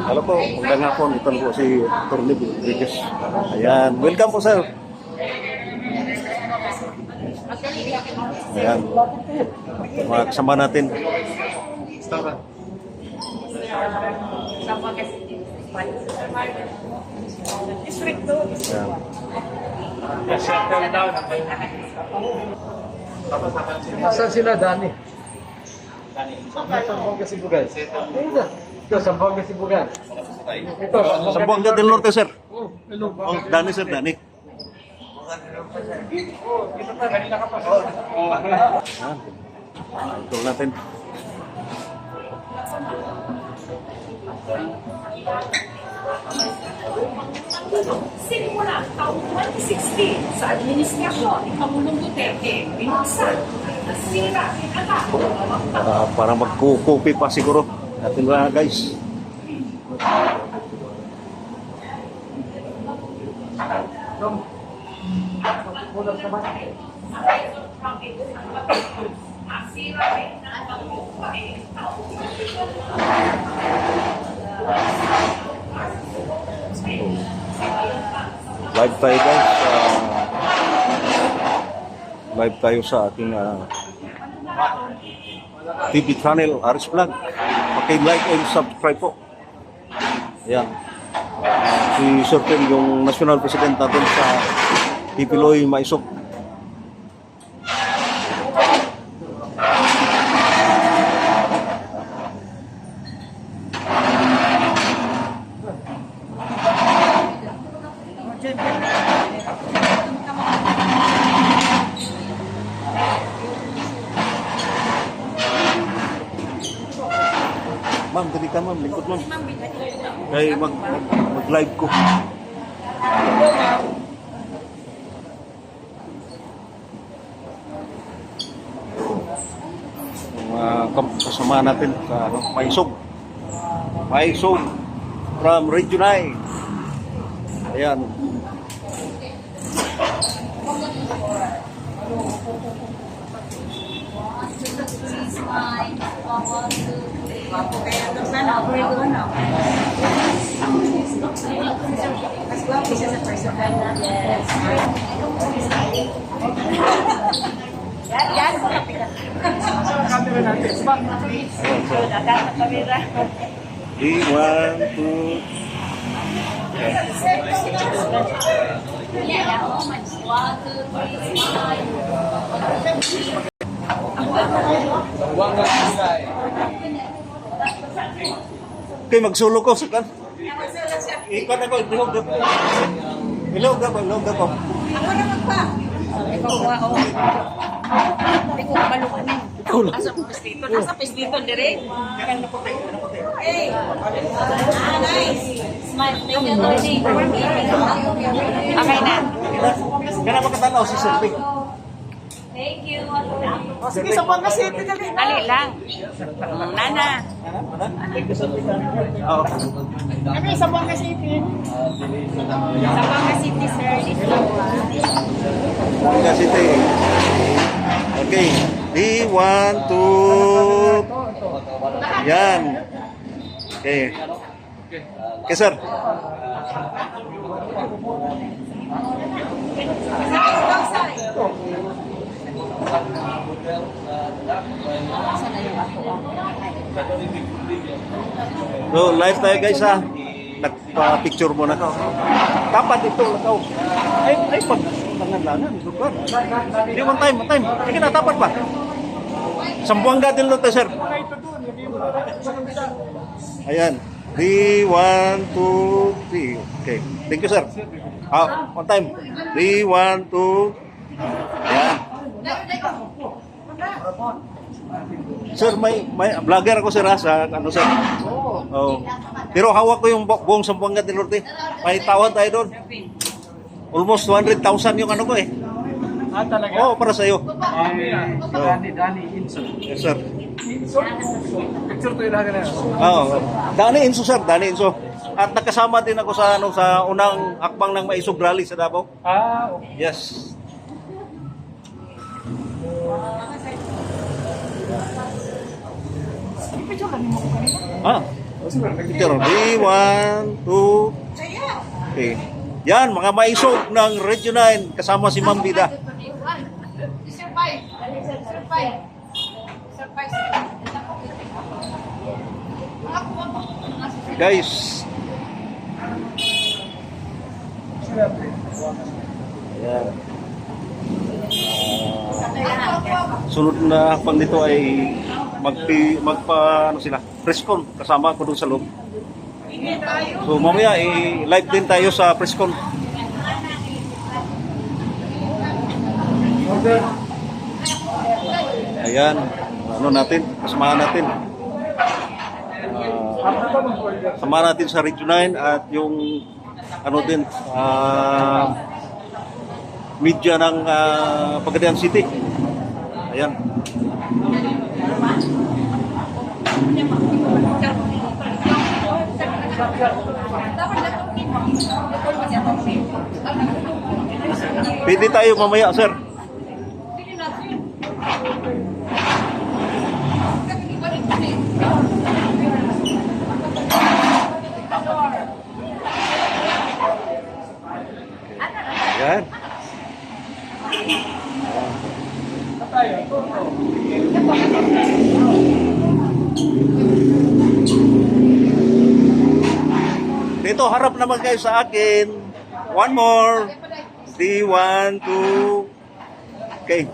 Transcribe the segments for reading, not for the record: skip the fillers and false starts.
Hello po, magandang hapon. Ito po si Atty. Rodriguez. Ayan, welcome po sir. Ayan, mga kasama natin. Ayan. Nasaan sila, Dani? Sambong Kasibugan. Ito, Sambong Kasibugan. Ito, Zamboanga del Norte sir. Oh, Dani sir, Dani. Ayan. Ito natin. Simula taong 2016 sa administrasyon ni Pangulong Duterte, binuksan at sira ang atak. Para magkukupi pa siguro. Atin ba guys? Live tayo guys. Live tayo sa ating TV channel, Aris Vlog. Paki-like and subscribe po. Ayan. Si Sir Tim, yung national president natin sa Tipiloy Maisog. Ma'am, dali ka ma'am, lingkod ma'am. Kaya mag-live ko. Kasama natin sa Maisog. Maisog from Region I. Ayan. One, two. Okay, magsulo ko sa kan. Ikot ako, ilog ako. Ilog ako. Ako naman pa. Ikaw ko ako. Hindi ko malukan eh. Ikaw lang. Nasa pistito dire. Hey. Nice. Smile. Thank you, Tony. Okay na. Kaya makatanaw si Sir. Thank you. sige, Sambong City na rin. Dali lang. Nana. Oo. Kami, Sambong City. Sabanga City, sir. Kasi ito eh. Okay. One, two. Yan. Okay. Okay, sir. So, live tayo guys ha. Nagpa-picture muna ka. Dapat ito, lakaw. Ay, pag tangan-langan. Lugar. Hindi, one time. Sige na, dapat ba? Zamboanga del Norte, sir. Ayan. 3, 1, 2, 3. Okay. Thank you, sir. One time. 3, 1, 2. Ayan. Sir, may vlogger ako sir sa ano sir. Oh. Pero hawak ko yung buong Zamboanga del Norte. May tawad tayo doon. Almost 200,000 yung ano ko eh. Talaga? Oo, para sa iyo. Dani, Inso. Yes, sir. Inso? Picture to ilaga na. Oo. Dani Inso sir, Dani Inso. At nakasama din ako sa sa unang hakbang ng Maisog Rally sa Davao. Okay. Yes. Picture. 3, 1, 2. Okay. Yan, mga maisog ng Region 9 kasama si Ma'am Bida. Guys. Ayan. Sunod na pang dito ay ano sila, presscon kasama ko doon sa loob. So mamaya live din tayo sa presscon. Ayan, ano natin, kasamahan natin. Samahan natin sa Region 9 at yung ano din, media ng Pagadian City. Ayan. Pwede tayo mamaya, sir. Ayan. Dito, harap naman kayo sa akin. One more. 3, 1, 2. Okay.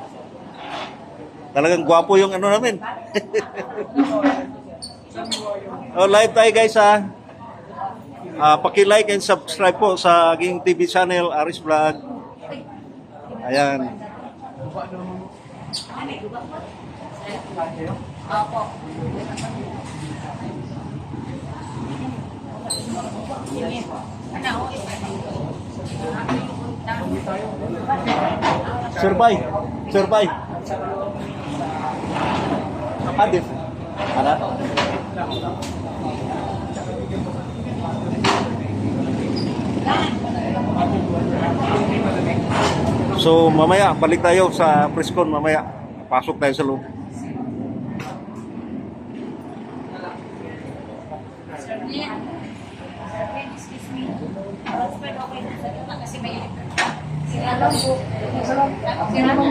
Talagang gwapo yung ano namin. Oh, live tayo guys ha. Paki-like and subscribe po sa aking TV channel, Aris Vlog. Ayan. Survive. Survive. Adif. Ana? So mamaya balik tayo sa presscon mamaya. Pasok tayo sa loob. Okay na lang,